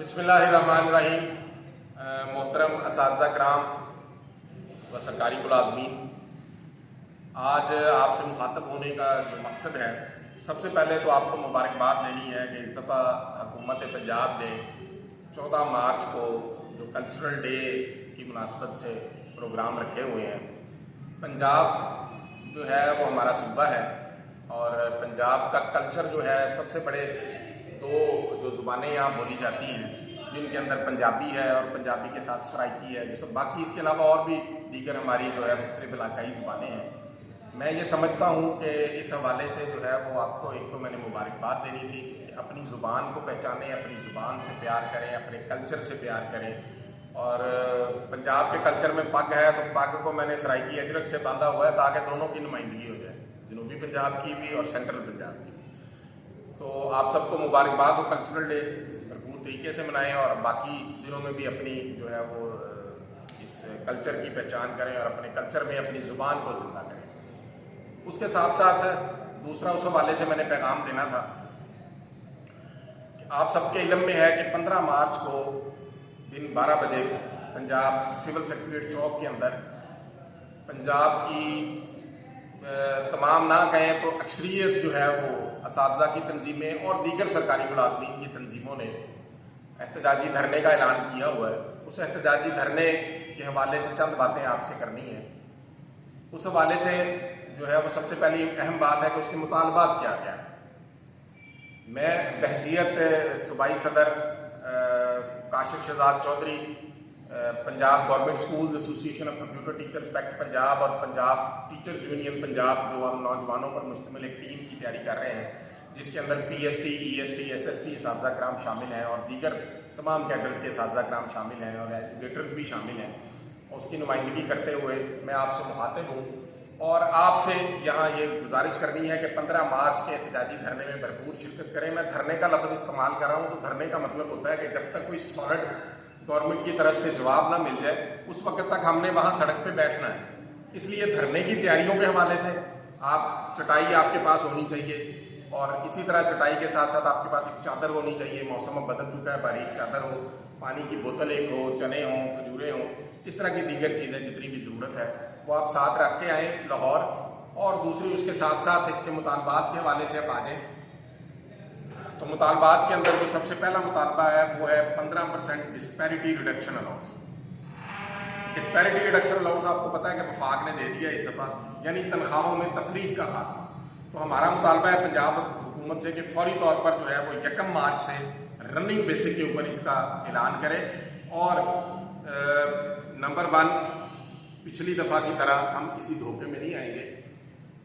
बिस्मिल्लाहिर्रहमानिर्रहीम। मोहतरम असातिज़ा कराम व सरकारी मुलाजमीन, आज आपसे मुखातब होने का जो मकसद है, सबसे पहले तो आपको मुबारकबाद देनी है कि इस दफ़ा हुकूमत पंजाब ने 14 मार्च को जो कल्चरल डे की मुनासबत से प्रोग्राम रखे हुए हैं। पंजाब जो है वो हमारा सूबा है और पंजाब का कल्चर जो है, सबसे बड़े दो जो ज़ुबानें यहाँ बोली जाती हैं, जिनके अंदर पंजाबी है और पंजाबी के साथ सराइकी है, जो सब बाकी इसके अलावा और भी दीगर हमारी जो है मुख्तलिफ इलाकाई ज़ुबानें हैं। मैं ये समझता हूँ कि इस हवाले से जो है वो आपको एक तो मैंने मुबारकबाद देनी थी कि अपनी ज़ुबान को पहचानें, अपनी ज़ुबान से प्यार करें, अपने कल्चर से प्यार करें। और पंजाब के कल्चर में पग है तो पग को मैंने सराइकी अजरक से बांधा हुआ है ताकि दोनों की नुमाइंदगी हो जाए, जनूबी पंजाब की भी और सेंट्रल पंजाब की भी। तो आप सबको मुबारकबाद हो, कल्चरल डे भरपूर तरीके से मनाएं और बाकी दिनों में भी अपनी जो है वो इस कल्चर की पहचान करें और अपने कल्चर में अपनी ज़ुबान को ज़िंदा करें। उसके साथ साथ दूसरा उस हवाले से मैंने पैगाम देना था कि आप सबके इल्म में है कि 15 मार्च को दिन 12 बजे पंजाब सिविल सेक्रेटरीट चौक के अंदर पंजाब की तमाम ना कहें तो अक्सरियत जो है वो असातिज़ा की तंजीमें और दीगर सरकारी मुलाजमीन की तंजीमों ने एहतजाजी धरने का ऐलान किया हुआ है। उस एहतजाजी धरने के हवाले से चंद बातें आपसे करनी है। उस हवाले से जो है वो सबसे पहली अहम बात है कि उसके मुतालबात क्या क्या है। मैं बहसीयत सूबाई सदर Kashif Shahzad Chaudhry, Punjab government schools association of computer teachers PACT Punjab और पंजाब टीचर्स यूनियन पंजाब, जो हम नौजवानों पर मुश्तमिल एक टीम की तैयारी कर रहे हैं, जिसके अंदर PST, EST, SST असातिज़ा कराम शामिल हैं और दीगर तमाम कैडर्स के असातिज़ा कराम शामिल हैं और एजुकेटर्स भी शामिल हैं। और उसकी नुमाइंदगी करते हुए मैं आपसे मुखातिब हूँ और आपसे यहाँ ये गुजारिश करनी है कि 15 मार्च के एहतजाजी धरने में भरपूर शिरकत करें। मैं धरने का लफ्ज़ इस्तेमाल कर रहा हूँ तो धरने का मतलब होता है कि जब तक कोई सॉलिड गवर्नमेंट की तरफ से जवाब ना मिल जाए उस वक्त तक हमने वहाँ सड़क पे बैठना है। इसलिए धरने की तैयारियों के हवाले से आप चटाई आपके पास होनी चाहिए और इसी तरह चटाई के साथ साथ आपके पास एक चादर होनी चाहिए। मौसम अब बदल चुका है, बारीक चादर हो, पानी की बोतल एक हो, चने हों, खजूरें हों, इस तरह की दीगर चीज़ें जितनी भी ज़रूरत है वो आप साथ रख के आएँ लाहौर। और दूसरी उसके साथ साथ इसके मुतालबात के हवाले से आप आ जाएँ। तो मुतालबात के अंदर जो सबसे पहला मुतालबा है वो है 15% disparity reduction allowance. Disparity reduction allowance आपको पता है कि वफाक ने दे दिया इस दफ़ा, यानी तनख्वाहों में तफरीक का खात्मा। तो हमारा मुतालबा है पंजाब हुकूमत से कि फौरी तौर पर जो है वो 1 मार्च से रनिंग बेसिस के ऊपर इसका ऐलान करे और नंबर 1, पिछली दफ़ा की तरह हम किसी धोखे में नहीं आएंगे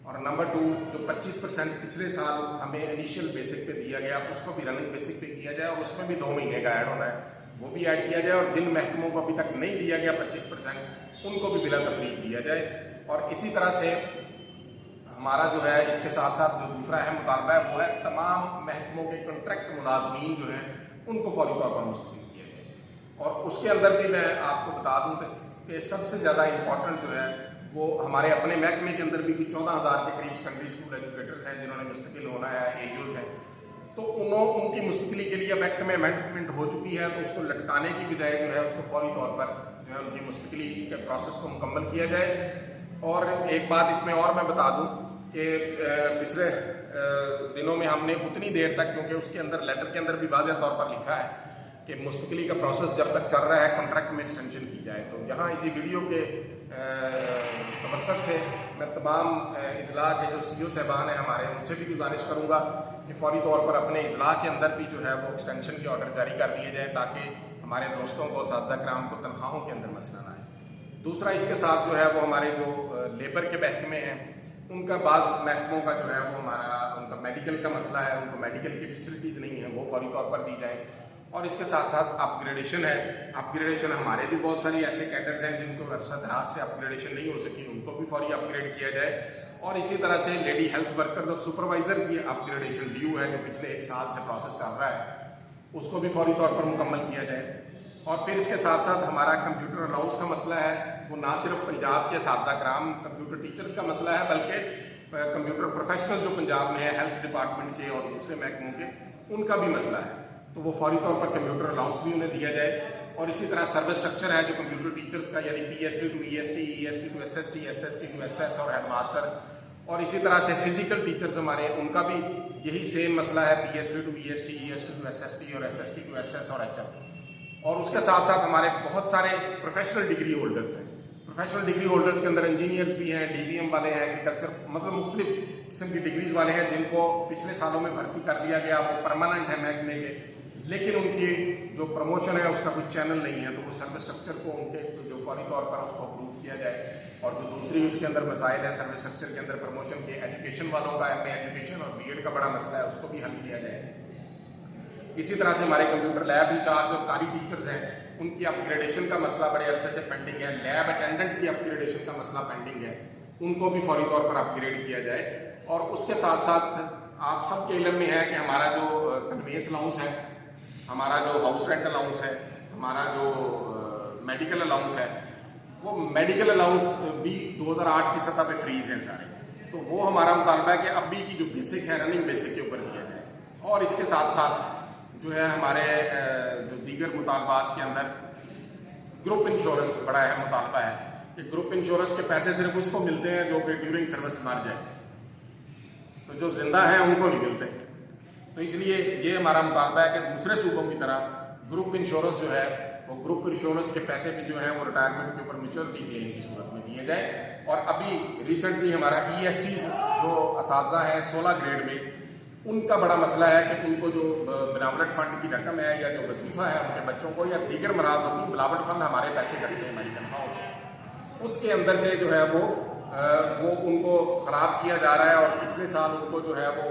और नंबर 2, जो 25% पिछले साल हमें इनिशियल बेसिक पे दिया गया उसको भी रनिंग बेसिक पे किया जाए और उसमें भी 2 महीने का ऐड होना है, वो भी ऐड किया जाए। और जिन महकमों को अभी तक नहीं दिया गया 25% उनको भी बिला तफरीक दिया जाए। और इसी तरह से हमारा जो है इसके साथ साथ जो दूसरा अहम मुतालबा है वो है तमाम महकमों के कॉन्ट्रैक्ट मुलाजमीन जो हैं उनको फौरी तौर पर मुस्तकिल किया जाए। और उसके अंदर भी मैं आपको बता दूँ कि सबसे ज़्यादा इम्पोर्टेंट जो है वो हमारे अपने महकमे के अंदर भी 14,000 के करीब सेकेंडरी स्कूल एजुकेटर्स हैं जिन्होंने मुस्तकिल होना है, AUs हैं। तो उनकी मुस्तकिली के लिए अब एक्ट में अमेंडमेंट हो चुकी है, तो उसको लटकाने की बजाय जो है उसको फौरी तौर पर जो है उनकी मुस्तकिली के प्रोसेस को मुकम्मल किया जाए। और एक बात इसमें और मैं बता दूँ कि पिछले दिनों में हमने उतनी देर तक, क्योंकि उसके अंदर लेटर के अंदर भी वाज़ेह तौर पर लिखा है कि मुस्तकिली का प्रोसेस जब तक चल रहा है कॉन्ट्रैक्ट में एक्सटेंशन की जाए। तो यहाँ इसी वीडियो के तवस्सुत से मैं तमाम इजला के जो CO साहबान हैं हमारे, उनसे भी गुजारिश करूँगा कि फौरी तौर पर अपने इजला के अंदर भी जो है वो एक्सटेंशन के ऑर्डर जारी कर दिए जाए ताकि हमारे दोस्तों को, असातिज़ा कराम को तनख्वाहों के अंदर मसला ना आए। दूसरा इसके साथ जो है वो हमारे जो लेबर के महकमे हैं उनका बाज़ महकमों का जो है वो उनका मेडिकल का मसला है, उनको मेडिकल की फैसिलिटीज़ नहीं है, वो फौरी तौर पर दी जाए। और इसके साथ साथ अपग्रेडेशन है। अपग्रेडेशन हमारे भी बहुत सारी ऐसे कैडर्स हैं जिनको अरसा दराज से अपग्रेडेशन नहीं हो सकी, उनको भी फौरी अपग्रेड किया जाए। और इसी तरह से लेडी हेल्थ वर्कर्स और सुपरवाइज़र की अपग्रेडेशन ड्यू है जो पिछले 1 साल से प्रोसेस चल रहा है, उसको भी फौरी तौर पर मुकम्मल किया जाए। और फिर इसके साथ साथ हमारा कंप्यूटर अलाउंस का मसला है, वो ना सिर्फ पंजाब के असातिज़ा कराम कंप्यूटर टीचर्स का मसला है बल्कि कंप्यूटर प्रोफेशनल जो पंजाब में है, हेल्थ डिपार्टमेंट के और दूसरे महकमों के, उनका भी मसला है। तो वो फौरी तौर पर कंप्यूटर अलाउंस भी उन्हें दिया जाए। और इसी तरह सर्विस स्ट्रक्चर है जो कंप्यूटर टीचर्स का, यानी PhD to EST, EST to SST, SST to SS और हेडमास्टर, और इसी तरह से फिजिकल टीचर्स हमारे, उनका भी यही सेम मसला है, PhD to EST, EST to SST और SST टू SS और HM। और उसके साथ साथ हमारे बहुत सारे प्रोफेशनल डिग्री होल्डर्स हैं। प्रोफेशनल डिग्री होल्डर्स के अंदर इंजीनियर्स भी हैं, DVM वाले हैं, एग्रीकल्चर, मतलब मुख्तलिफ किस्म की डिग्रीज वाले हैं जिनको पिछले सालों में भर्ती कर लिया गया, वो परमानेंट है महकमे के, लेकिन उनकी जो प्रमोशन है उसका कोई चैनल नहीं है। तो वो सर्विस स्ट्रक्चर को उनके जो फौरी तौर पर उसको अप्रूव किया जाए। और जो दूसरी उसके अंदर मसाइल है सर्विस स्ट्रक्चर के अंदर प्रमोशन के, एजुकेशन वालों का, MA एजुकेशन और BEd का बड़ा मसला है, उसको भी हल किया जाए। इसी तरह से हमारे कंप्यूटर लैब इंचार्ज और कारी टीचर्स हैं, उनकी अपग्रेडेशन का मसला बड़े अरसे से पेंडिंग है। लैब अटेंडेंट की अपग्रेडेशन का मसला पेंडिंग है, उनको भी फौरी तौर पर अपग्रेड किया जाए। और उसके साथ साथ आप सबके इल्म में है कि हमारा जो कन्वेंस अलाउंस है, हमारा जो हाउस रेंट अलाउंस है, हमारा जो मेडिकल अलाउंस है, वो मेडिकल अलाउंस भी 2008 की सतह पे फ्रीज हैं सारे। तो वो हमारा मुतालबा है कि अभी की जो बेसिक है रनिंग बेसिक के ऊपर किया जाए। और इसके साथ साथ जो है हमारे जो दीगर मुतालबात के अंदर ग्रुप इंश्योरेंस बड़ा अहम मुतालबा है कि ग्रुप इंश्योरेंस के पैसे सिर्फ उसको मिलते हैं जो कि ड्यूरिंग सर्विस मर जाए, तो जो जिंदा हैं उनको नहीं मिलते। तो इसलिए ये हमारा मुतालबा है कि दूसरे सूबों की तरह ग्रुप इंश्योरेंस जो है वो ग्रुप इंश्योरेंस के पैसे भी जो हैं वो रिटायरमेंट के ऊपर मैच्योरिटी क्लेम की सूरत में दिए जाए। और अभी रिसेंटली हमारा ESTs जो असातिज़ा हैं 16 ग्रेड में, उनका बड़ा मसला है कि उनको जो बिलावट फंड की रकम है या जो वजीफ़ा है उनके बच्चों को या दीगर मराज होती, बिलावट फंड हमारे पैसे कटते हैं हमारी तनख्वाहों से, उसके अंदर से जो है वो उनको ख़राब किया जा रहा है। और पिछले साल उनको जो है वो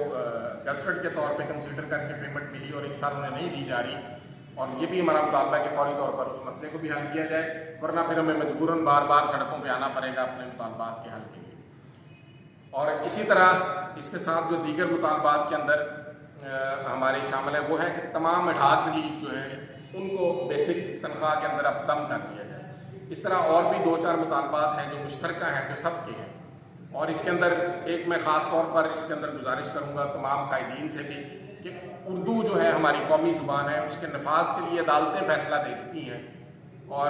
गजटेड के तौर पे कंसीडर करके पेमेंट मिली और इस साल उन्हें नहीं दी जा रही। और ये भी हमारा मुतालबा है कि फौरी तौर पर उस मसले को भी हल किया जाए, वरना फिर हमें मजबूरन बार बार सड़कों पे आना पड़ेगा अपने मुतालबात के हल के लिए। और इसी तरह इसके साथ जो दीगर मुतालबात के अंदर हमारे शामिल है वो है कि तमाम एडहॉक रिलीफ जो है उनको बेसिक तनख्वाह के अंदर अब सम कर दिया जाए। इस तरह और भी 2-4 मुतालबात हैं जो मुश्तरका हैं, जो सबके हैं। और इसके अंदर एक मैं ख़ास तौर पर इसके अंदर गुजारिश करूँगा तमाम कायदीन से भी कि उर्दू जो है हमारी कौमी ज़ुबान है, उसके नफाज के लिए अदालतें फ़ैसला दे चुकी हैं और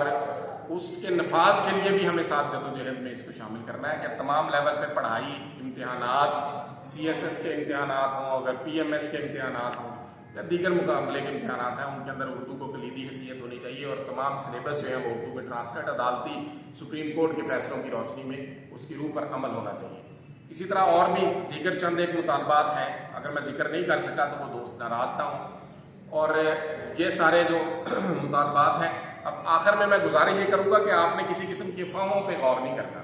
उसके नफाज के लिए भी हमें साथ जदोजहद में इसको शामिल करना है कि तमाम लेवल पे पढ़ाई, इम्तिहानात, CSS के इम्तिहानात हों, अगर PMS के इम्तिहानात हों या दीगर मुकाबले के इम्तिहानात हैं, उनके अंदर उर्दू को कलीदी हैसियत होनी चाहिए। और तमाम सिलेबस जो है वो उर्दू में ट्रांसलेट, अदालती सुप्रीम कोर्ट के फैसलों की रोशनी में उसकी रूह पर अमल होना चाहिए। इसी तरह और भी दीगर चंद एक मुतालबात हैं, अगर मैं जिक्र नहीं कर सका तो वो दोस्त नाराज़ ना हो। और ये सारे जो मुतालबात हैं, अब आखिर में मैं गुजारिश ये करूँगा कि आपने किसी किस्म की अफवाहों पर गौर नहीं करना।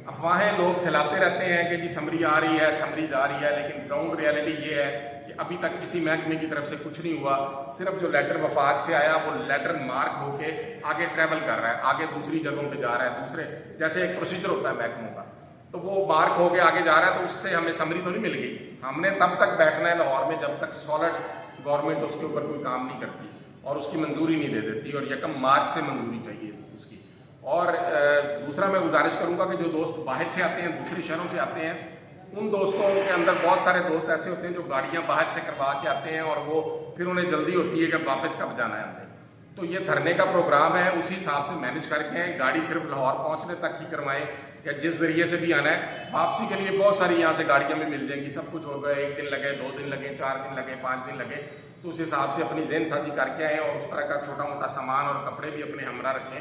अफवाहें लोग फैलाते रहते हैं कि जी समरी आ रही है, समरी जा रही है, लेकिन ग्राउंड रियलिटी ये है कि अभी तक किसी महकमे की तरफ से कुछ नहीं हुआ। सिर्फ जो लेटर वफाक से आया वो लेटर मार्क होके आगे ट्रैवल कर रहा है, आगे दूसरी जगहों पे जा रहा है, दूसरे जैसे एक प्रोसीजर होता है महकमों का, तो वो मार्क होके आगे जा रहा है, तो उससे हमें समरी तो नहीं मिल गई। हमने तब तक बैठना है लाहौर में जब तक सॉलिड गवर्नमेंट उसके ऊपर कोई काम नहीं करती और उसकी मंजूरी नहीं दे देती, और 1 मार्च से मंजूरी चाहिए उसकी। और दूसरा मैं गुजारिश करूँगा कि जो दोस्त बाहर से आते हैं, दूसरे शहरों से आते हैं, उन दोस्तों के अंदर बहुत सारे दोस्त ऐसे होते हैं जो गाड़ियां बाहर से करवा के आते हैं और वो फिर उन्हें जल्दी होती है कि वापस कब जाना है हमने। तो ये धरने का प्रोग्राम है, उसी हिसाब से मैनेज करके आए, गाड़ी सिर्फ लाहौर पहुंचने तक ही करवाएं या जिस जरिए से भी आना है। वापसी के लिए बहुत सारी यहाँ से गाड़ियाँ भी मिल जाएंगी, सब कुछ होगा, 1 दिन लगे, 2 दिन लगे, 4 दिन लगे, 5 दिन लगे, तो उस हिसाब से अपनी ज़हन साजी करके आएँ और उस तरह का छोटा मोटा सामान और कपड़े भी अपने हमरा रखें।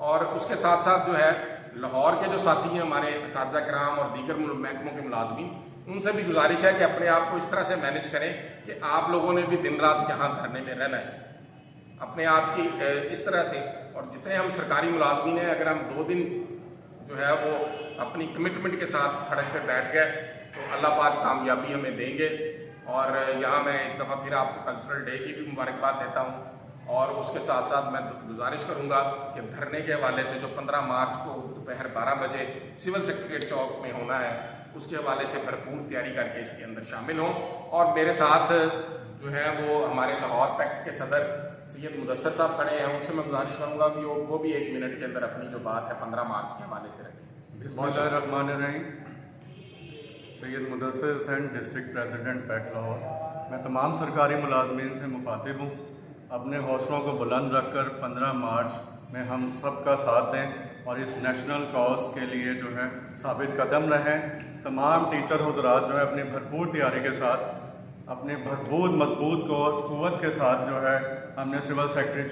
और उसके साथ साथ जो है लाहौर के जो साथी हैं हमारे असातिज़ा किराम और दीगर महकमों के मुलाजमीन, उनसे भी गुजारिश है कि अपने आप को इस तरह से मैनेज करें कि आप लोगों ने भी दिन रात यहाँ धरने में रहना है, अपने आप की इस तरह से। और जितने हम सरकारी मुलाजमीन हैं, अगर हम 2 दिन जो है वो अपनी कमिटमेंट के साथ सड़क पे बैठ गए तो अल्लाह पाक कामयाबी हमें देंगे। और यहाँ मैं एक दफ़ा फिर आपको कल्चरल डे की भी मुबारकबाद देता हूँ। और उसके साथ साथ मैं गुजारिश करूंगा कि धरने के हवाले से जो 15 मार्च को दोपहर 12 बजे सिविल सेक्रेटरीट चौक में होना है, उसके हवाले से भरपूर तैयारी करके इसके अंदर शामिल हों। और मेरे साथ जो है वो हमारे लाहौर पैक्ट के सदर सैयद मुदस्सर साहब खड़े हैं, उनसे मैं गुजारिश करूंगा कि वो भी 1 मिनट के अंदर अपनी जो बात है 15 मार्च के हवाले से रखें। बिस्मिल्लाहिर्रहमानिर्रहीम। Syed Mudassar Hussain, district president PACT Lahore. میں تمام سرکاری ملازمین سے مخاطب ہوں، اپنے حوصلوں کو بلند رکھ کر 15 مارچ میں ہم سب کا ساتھ دیں اور اس نیشنل کاز کے لیے جو ہے ثابت قدم رہیں۔ تمام ٹیچر حضرات جو ہے اپنی بھرپور تیاری کے ساتھ، اپنے بھرپور مضبوط قوت کے ساتھ جو ہے ہم نے سول سیکٹری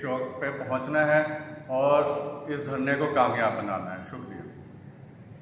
چوک پہ پہنچنا ہے اور اس دھرنے کو کامیاب بنانا ہے۔ شکریہ۔